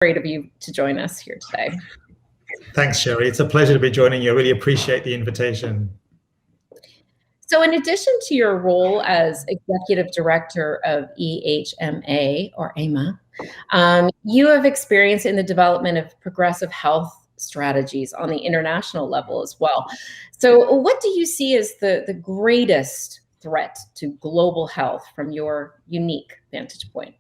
great of you to join us here today. Thanks, Sherry. It's a pleasure to be joining you. I really appreciate the invitation. So in addition to your role as Executive Director of EHMA, or EHMA, you have experience in the development of progressive health strategies on the international level as well. So what do you see as the greatest threat to global health from your unique vantage point?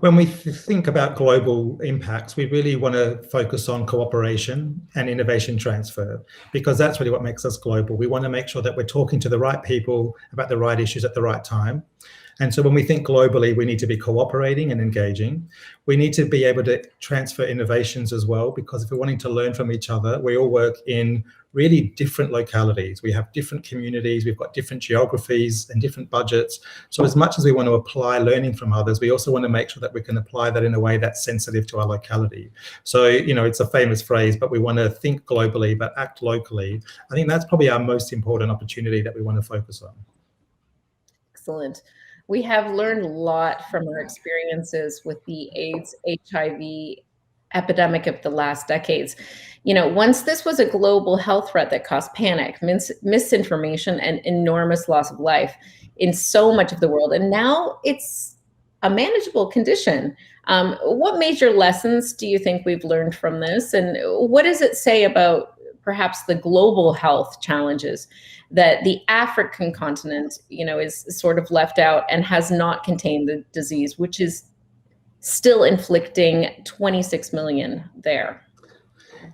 When we think about global impacts, we really want to focus on cooperation and innovation transfer, because that's really what makes us global. We want to make sure that we're talking to the right people about the right issues at the right time. And so when we think globally, we need to be cooperating and engaging. We need to be able to transfer innovations as well, because if we're wanting to learn from each other, we all work in really different localities. We have different communities, we've got different geographies and different budgets. So as much as we want to apply learning from others, we also want to make sure that we can apply that in a way that's sensitive to our locality. So, it's a famous phrase, but we want to think globally, but act locally. I think that's probably our most important opportunity that we want to focus on. Excellent. We have learned a lot from our experiences with the AIDS, HIV epidemic of the last decades. Once this was a global health threat that caused panic, misinformation, and enormous loss of life in so much of the world. And now it's a manageable condition. What major lessons do you think we've learned from this? And what does it say about perhaps the global health challenges that the African continent, is sort of left out and has not contained the disease, which is still inflicting 26 million there?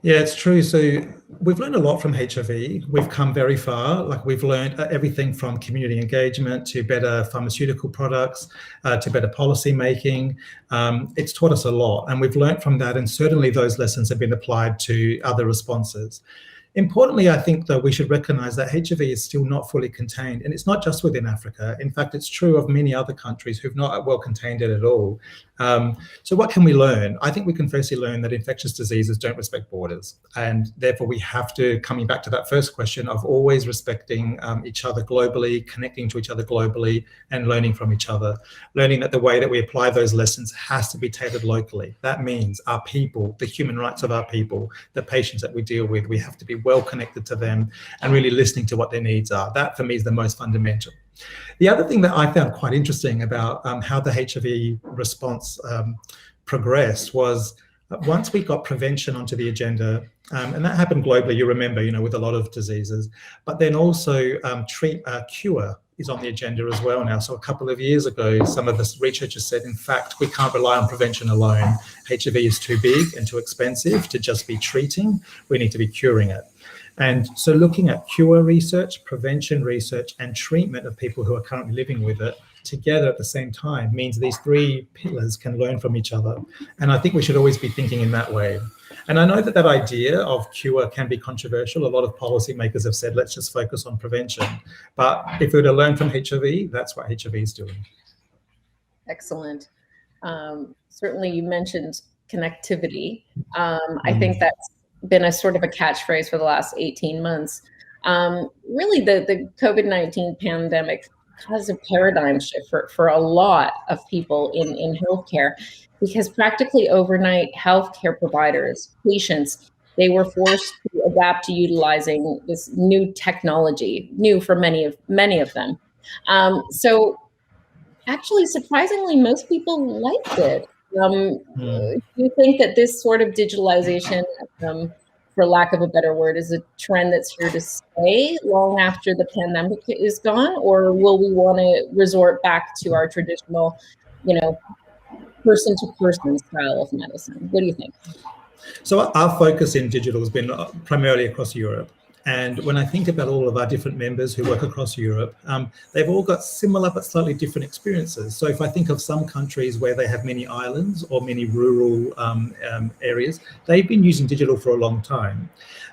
Yeah, it's true. So we've learned a lot from HIV. We've come very far. We've learned everything from community engagement to better pharmaceutical products, to better policy making. It's taught us a lot, and we've learned from that. And certainly those lessons have been applied to other responses. Importantly, I think, though, we should recognize that HIV is still not fully contained, and it's not just within Africa. In fact, it's true of many other countries who've not well contained it at all. So what can we learn? I think we can firstly learn that infectious diseases don't respect borders, and therefore we have to, coming back to that first question, of always respecting each other globally, connecting to each other globally, and learning from each other. Learning that the way that we apply those lessons has to be tailored locally. That means our people, the human rights of our people, the patients that we deal with, we have to be well connected to them and really listening to what their needs are. That, for me, is the most fundamental. The other thing that I found quite interesting about how the HIV response progressed was once we got prevention onto the agenda, and that happened globally, you remember, with a lot of diseases, but then also cure is on the agenda as well now. So a couple of years ago, some of the researchers said, in fact, we can't rely on prevention alone. HIV is too big and too expensive to just be treating. We need to be curing it. And so looking at cure research, prevention research, and treatment of people who are currently living with it together at the same time means these three pillars can learn from each other. And I think we should always be thinking in that way. And I know that that idea of cure can be controversial. A lot of policymakers have said, let's just focus on prevention. But if we were to learn from HIV, that's what HIV is doing. Excellent. Certainly you mentioned connectivity. I think that's been a sort of a catchphrase for the last 18 months. Really, the COVID-19 pandemic caused a paradigm shift for a lot of people in healthcare, because practically overnight, healthcare providers, patients, they were forced to adapt to utilizing this new technology, new for many of them. So actually, surprisingly, most people liked it. Do you think that this sort of digitalization, for lack of a better word, is a trend that's here to stay long after the pandemic is gone, or will we want to resort back to our traditional, person-to-person style of medicine? What do you think? So our focus in digital has been primarily across Europe. And when I think about all of our different members who work across Europe, they've all got similar but slightly different experiences. So if I think of some countries where they have many islands or many rural areas, they've been using digital for a long time.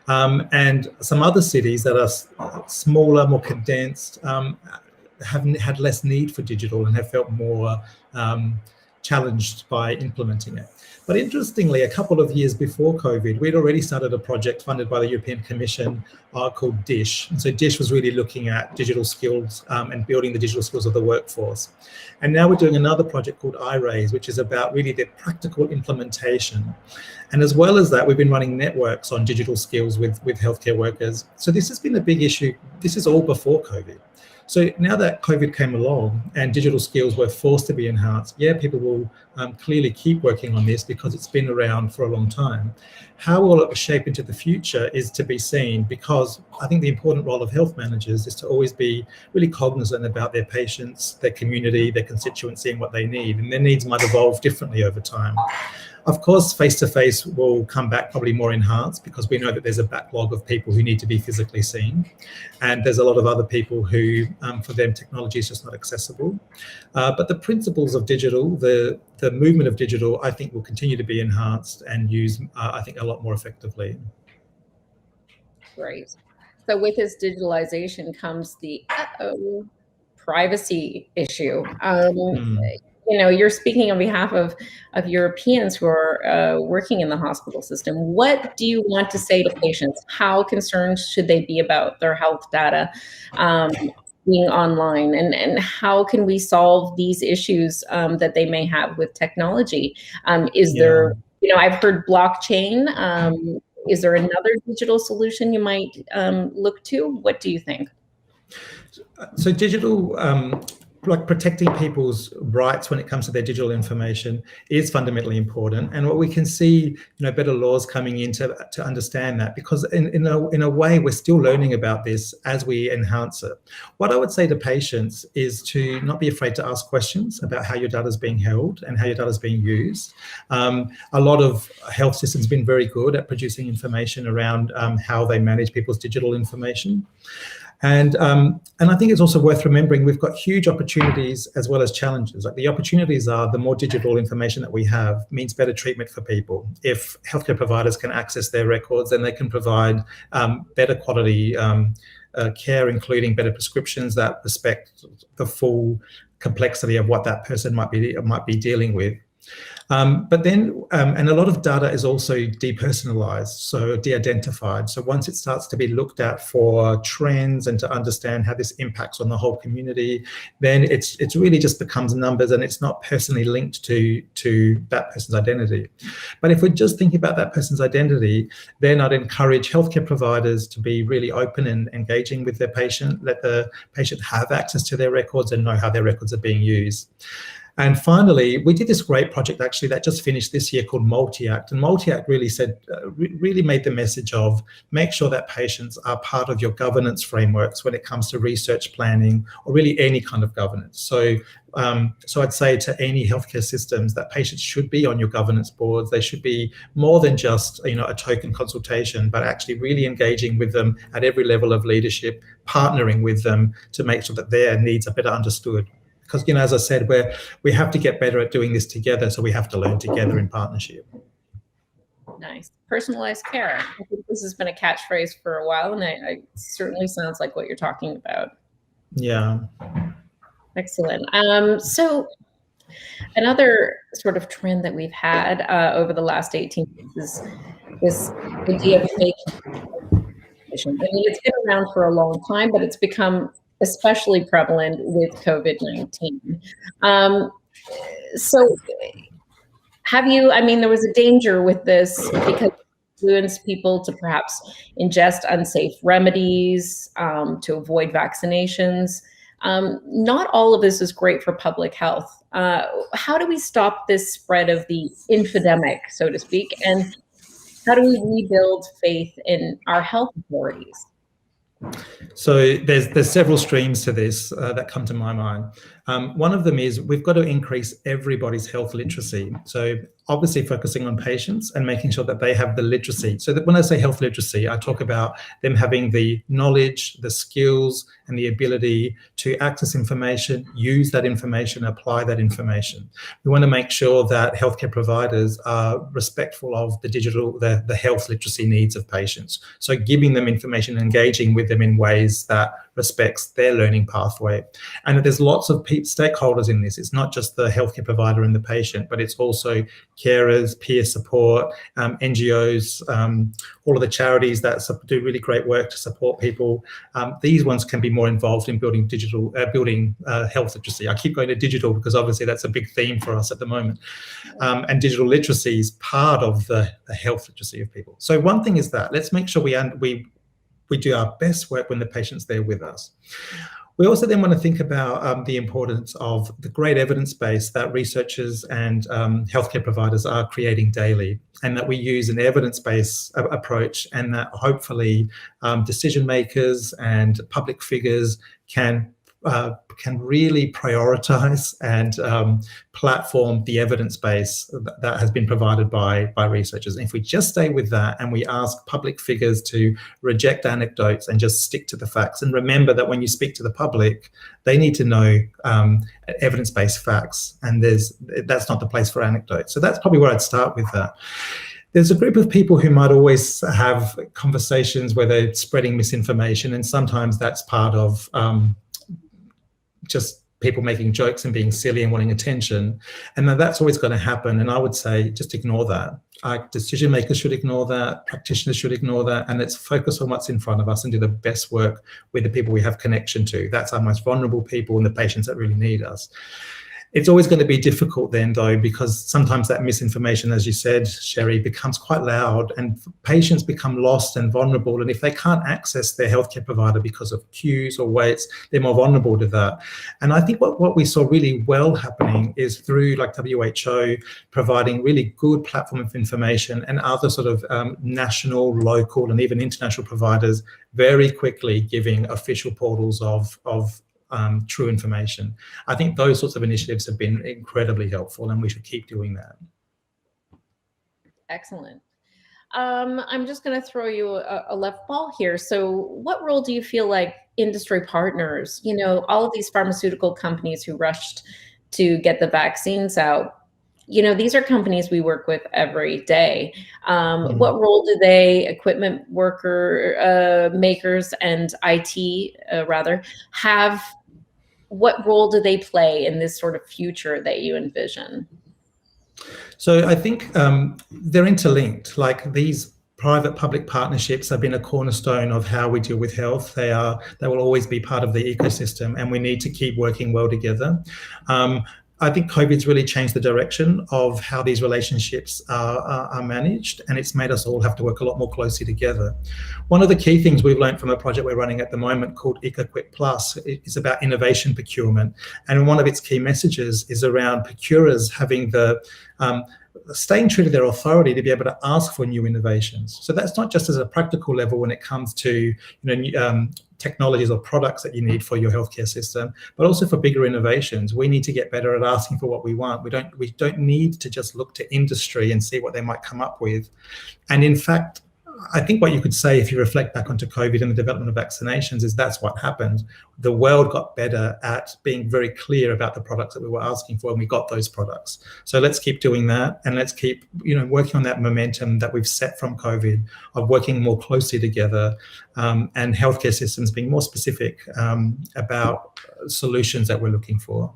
And some other cities that are smaller, more condensed, have had less need for digital and have felt more challenged by implementing it. But interestingly, a couple of years before COVID, we'd already started a project funded by the European Commission called DISH. And so DISH was really looking at digital skills and building the digital skills of the workforce. And now we're doing another project called iRaise, which is about really the practical implementation. And as well as that, we've been running networks on digital skills with healthcare workers. So this has been a big issue. This is all before COVID. So now that COVID came along and digital skills were forced to be enhanced, people will clearly keep working on this because it's been around for a long time. How will it shape into the future is to be seen, because I think the important role of health managers is to always be really cognizant about their patients, their community, their constituency and what they need. And their needs might evolve differently over time. Of course, face-to-face will come back probably more enhanced because we know that there's a backlog of people who need to be physically seen. And there's a lot of other people who, for them, technology is just not accessible. But the principles of digital, the movement of digital, I think will continue to be enhanced and used, I think, a lot more effectively. Great. So with this digitalization comes the privacy issue. You're speaking on behalf of Europeans who are working in the hospital system. What do you want to say to patients? How concerned should they be about their health data being online? And how can we solve these issues that they may have with technology? Is there, I've heard blockchain. Is there another digital solution you might look to? What do you think? So digital, like protecting people's rights when it comes to their digital information is fundamentally important. And what we can see, better laws coming in to understand that, because in a way, we're still learning about this as we enhance it. What I would say to patients is to not be afraid to ask questions about how your data is being held and how your data is being used. A lot of health systems have been very good at producing information around how they manage people's digital information. And I think it's also worth remembering we've got huge opportunities as well as challenges. Like the opportunities are the more digital information that we have means better treatment for people. If healthcare providers can access their records, then they can provide better quality care, including better prescriptions that respect the full complexity of what that person might be dealing with. But then, and a lot of data is also depersonalized, so de-identified. So once it starts to be looked at for trends and to understand how this impacts on the whole community, then it's really just becomes numbers and it's not personally linked to that person's identity. But if we're just thinking about that person's identity, then I'd encourage healthcare providers to be really open and engaging with their patient, let the patient have access to their records and know how their records are being used. And finally, we did this great project actually that just finished this year called Multi-Act. And Multi-Act really really made the message of make sure that patients are part of your governance frameworks when it comes to research planning or really any kind of governance. So I'd say to any healthcare systems that patients should be on your governance boards. They should be more than just a token consultation, but actually really engaging with them at every level of leadership, partnering with them to make sure that their needs are better understood. Because, as I said, we have to get better at doing this together, so we have to learn together in partnership. Nice. Personalized care. I think this has been a catchphrase for a while, and it certainly sounds like what you're talking about. Yeah. Excellent. So another sort of trend that we've had over the last 18 months is this idea of fake. I mean, it's been around for a long time, but it's become especially prevalent with COVID-19. So there was a danger with this because it influenced people to perhaps ingest unsafe remedies, to avoid vaccinations. Not all of this is great for public health. How do we stop this spread of the infodemic, so to speak? And how do we rebuild faith in our health authorities? So there's several streams to this that come to my mind. One of them is we've got to increase everybody's health literacy. So obviously focusing on patients and making sure that they have the literacy. So that when I say health literacy, I talk about them having the knowledge, the skills, and the ability to access information, use that information, apply that information. We want to make sure that healthcare providers are respectful of the health literacy needs of patients. So giving them information, engaging with them in ways that respects their learning pathway. And there's lots of key stakeholders in this. It's not just the healthcare provider and the patient, but it's also carers, peer support, NGOs, all of the charities that do really great work to support people. These ones can be more involved in building health literacy. I keep going to digital because obviously that's a big theme for us at the moment. And digital literacy is part of the health literacy of people. So one thing is that let's make sure we do our best work when the patient's there with us. We also then want to think about the importance of the great evidence base that researchers and healthcare providers are creating daily, and that we use an evidence-based approach, and that hopefully decision makers and public figures can really prioritize and platform the evidence base that has been provided by researchers. And if we just stay with that and we ask public figures to reject anecdotes and just stick to the facts, and remember that when you speak to the public, they need to know evidence-based facts, and that's not the place for anecdotes. So that's probably where I'd start with that. There's a group of people who might always have conversations where they're spreading misinformation, and sometimes that's part of just people making jokes and being silly and wanting attention. And that's always going to happen. And I would say, just ignore that. Decision makers should ignore that. Practitioners should ignore that. And let's focus on what's in front of us and do the best work with the people we have connection to. That's our most vulnerable people and the patients that really need us. It's always going to be difficult then, though, because sometimes that misinformation, as you said, Sherry, becomes quite loud, and patients become lost and vulnerable. And if they can't access their healthcare provider because of queues or waits, they're more vulnerable to that. And I think what we saw really well happening is through like WHO providing really good platform of information, and other sort of national, local, and even international providers very quickly giving official portals of true information. I think those sorts of initiatives have been incredibly helpful, and we should keep doing that. Excellent. I'm just going to throw you a left ball here. So what role do you feel like industry partners, all of these pharmaceutical companies who rushed to get the vaccines out, these are companies we work with every day. What role do equipment worker makers and IT have? What role do they play in this sort of future that you envision? So I think they're interlinked. Like, these private-public partnerships have been a cornerstone of how we deal with health. They will always be part of the ecosystem, and we need to keep working well together. I think COVID's really changed the direction of how these relationships are managed, and it's made us all have to work a lot more closely together. One of the key things we've learned from a project we're running at the moment called EcoQuick Plus is about innovation procurement. And one of its key messages is around procurers having staying true to their authority to be able to ask for new innovations. So that's not just as a practical level when it comes to technologies or products that you need for your healthcare system, but also for bigger innovations. We need to get better at asking for what we want. We don't need to just look to industry and see what they might come up with. And in fact, I think what you could say, if you reflect back onto COVID and the development of vaccinations, is that's what happened. The world got better at being very clear about the products that we were asking for, and we got those products. So let's keep doing that, and let's keep working on that momentum that we've set from COVID of working more closely together, and healthcare systems being more specific about solutions that we're looking for.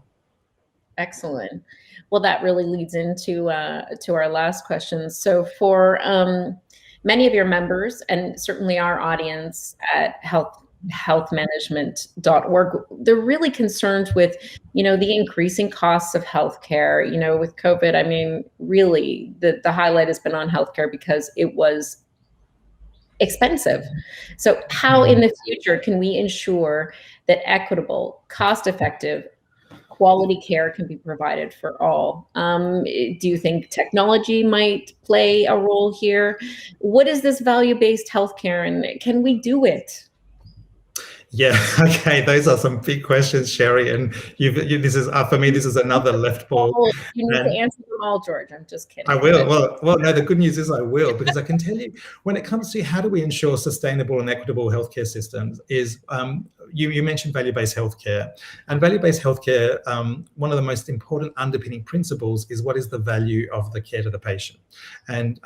Excellent. Well, that really leads into to our last question. So for many of your members, and certainly our audience at HealthManagement.org, they're really concerned with, the increasing costs of healthcare. With COVID, I mean, really, the highlight has been on healthcare because it was expensive. So how in the future can we ensure that equitable, cost-effective, quality care can be provided for all? Do you think technology might play a role here? What is this value-based healthcare, and can we do it? Yeah, okay, those are some big questions, Sherry, and this is for me. This is another left ball. You need to answer them all, George. I'm just kidding. I will. Well, no. The good news is I will, because I can tell you, when it comes to how do we ensure sustainable and equitable healthcare systems, is you mentioned value-based healthcare, and value-based healthcare, one of the most important underpinning principles is what is the value of the care to the patient, and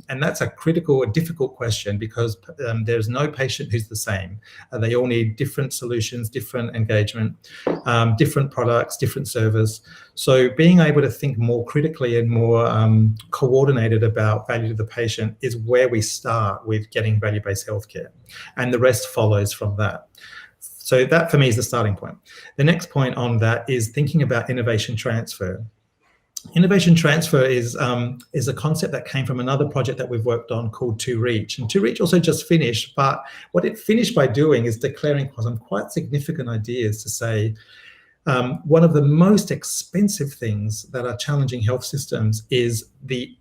that's a critical, a difficult question, because there's no patient who's the same. They all need different solutions, different engagement, different products, different service. So being able to think more critically and more coordinated about value to the patient is where we start with getting value-based healthcare, and the rest follows from that. So that for me is the starting point. The next point on that is thinking about innovation transfer. Innovation transfer is a concept that came from another project that we've worked on called To Reach. And To Reach also just finished, but what it finished by doing is declaring some quite significant ideas to say, one of the most expensive things that are challenging health systems is the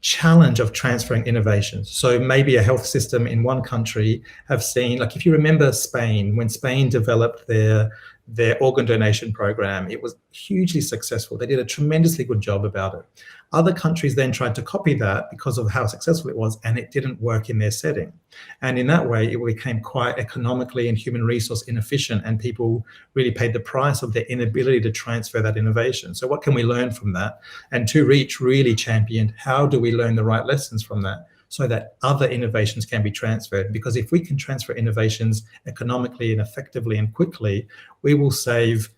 challenge of transferring innovations. So maybe a health system in one country have seen, like if you remember Spain, when Spain developed their organ donation program, it was hugely successful. They did a tremendously good job about it. Other countries then tried to copy that because of how successful it was, and it didn't work in their setting. And in that way, it became quite economically and human resource inefficient, and people really paid the price of their inability to transfer that innovation. So what can we learn from that? And To Reach really championed, how do we learn the right lessons from that, so that other innovations can be transferred? Because if we can transfer innovations economically and effectively and quickly, we will save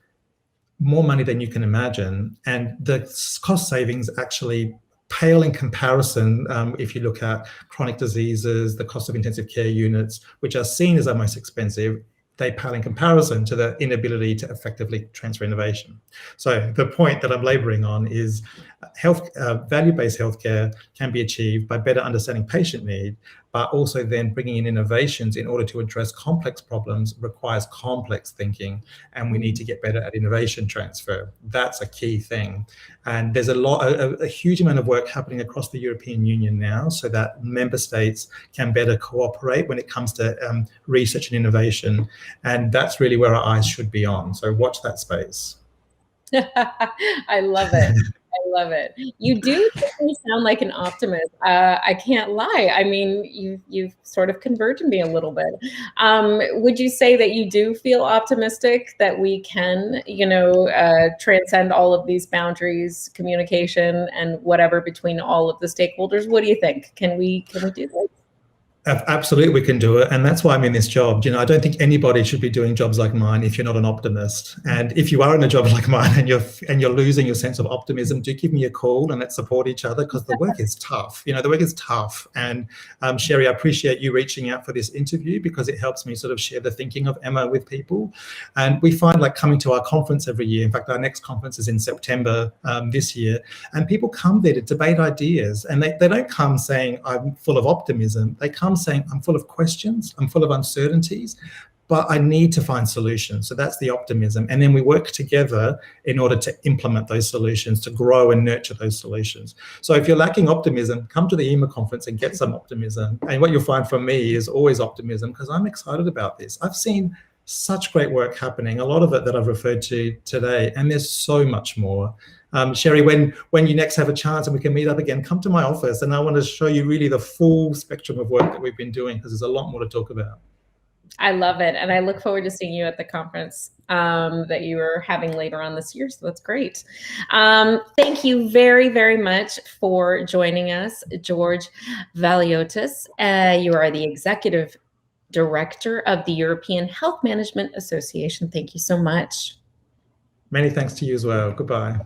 more money than you can imagine. And the cost savings actually pale in comparison. If you look at chronic diseases, the cost of intensive care units, which are seen as our most expensive, they pale in comparison to the inability to effectively transfer innovation. So the point that I'm laboring on is value-based healthcare can be achieved by better understanding patient need, but also then bringing in innovations in order to address complex problems requires complex thinking, and we need to get better at innovation transfer. That's a key thing. And there's a huge amount of work happening across the European Union now, so that member states can better cooperate when it comes to research and innovation. And that's really where our eyes should be on. So watch that space. I love it. I love it. You do definitely sound like an optimist. I can't lie. I mean, you've sort of converted me a little bit. Would you say that you do feel optimistic that we can, transcend all of these boundaries, communication, and whatever between all of the stakeholders? What do you think? Can we do this? Absolutely, we can do it, and that's why I'm in this job. I don't think anybody should be doing jobs like mine if you're not an optimist. And if you are in a job like mine and you're losing your sense of optimism, do give me a call and let's support each other, because the work is tough. The work is tough. And Sherry, I appreciate you reaching out for this interview, because it helps me sort of share the thinking of Emma with people. And we find, like, coming to our conference every year. In fact, our next conference is in September this year, and people come there to debate ideas, and they don't come saying I'm full of optimism. They come saying I'm full of questions, I'm full of uncertainties, but I need to find solutions. So that's the optimism. And then we work together in order to implement those solutions, to grow and nurture those solutions. So if you're lacking optimism, come to the EHMA conference and get some optimism. And what you'll find from me is always optimism, because I'm excited about this. I've seen such great work happening, a lot of it that I've referred to today, and there's so much more. Sherry, when you next have a chance and we can meet up again, come to my office, and I want to show you really the full spectrum of work that we've been doing, because there's a lot more to talk about. I love it. And I look forward to seeing you at the conference that you are having later on this year. So that's great. Thank you very, very much for joining us, George Valiotis. You are the Executive Director of the European Health Management Association. Thank you so much. Many thanks to you as well. Goodbye.